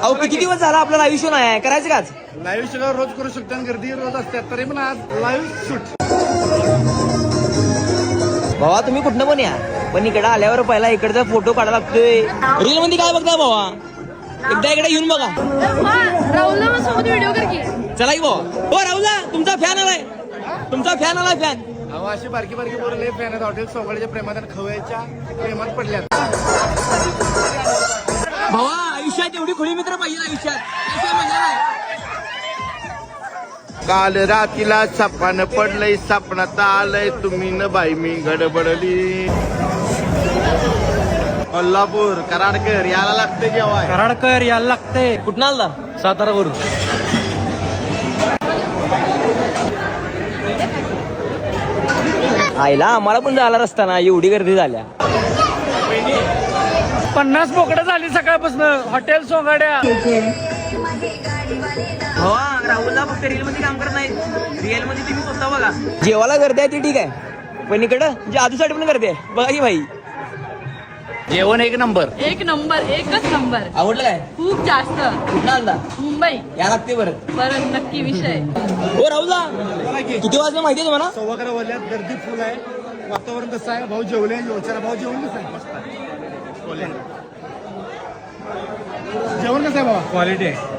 अहो किती दिवस झाला आपल्याला आयुष्य नाही करायचं काच लाईव्ह शूट रोज करू शकतो आणि गर्दी रोज असतात तरी पण आज लाईव्ह शूट. भावा तुम्ही कुठनं पण या पण इकडे आल्यावर पहिला इकडचा फोटो काढायला लागतोय. रील मध्ये काय बघताय भावा एकदा इकडे येऊन बघा. राहुलला सोबत व्हिडिओ कर की. चला की भाऊ हो राहुला तुमचा फॅन आलाय फॅन. अहो अशी बारकी बारकी पोरं लय फॅन आहेत हॉटेल सोंगाड्याच्या प्रेमात आणि खवयच्या प्रेमात पडल्यात. भावा आयुष्यात एवढी खुली मित्र पाहिजे आयुष्यात असं मजा नाही. काल रातीला सपान पडलंय सपनात आलंय तुम्ही न बाई मी गडबडली. कोल्हापूर कराडकर याला लागते जेव्हा कराडकर यायला लागते. कुठं आला सातारावरून. आईला आम्हाला पण जायला रस्ता ना एवढी गर्दी झाल्या. 50 बोकडं झाली सकाळपासून हॉटेल सोंगाड्या. भावा राहुलला फक्त रील मध्ये काम करत नाही रिअल मध्ये तुम्ही स्वतः बघा. जेवायला गर्दी आहे ती ठीक आहे पण इकडं जादूसाठी पण गर्दी आहे बघा की भाई. जेवण एक नंबर. एकच नंबर. आवडलं काय खूप जास्त. कुठं आला मुंबई या लागते बरं. परत नक्की विषय. हो राहुलला किती वाजता माहिती आहे तुम्हाला. 11:15 वाजल्यात गर्दी फुल आहे. वातावरण कसं आहे भाऊ जेवले विचारा भाऊ जेवण कसं आहे. जेवण कसं आहे बाबा क्वालिटी आहे.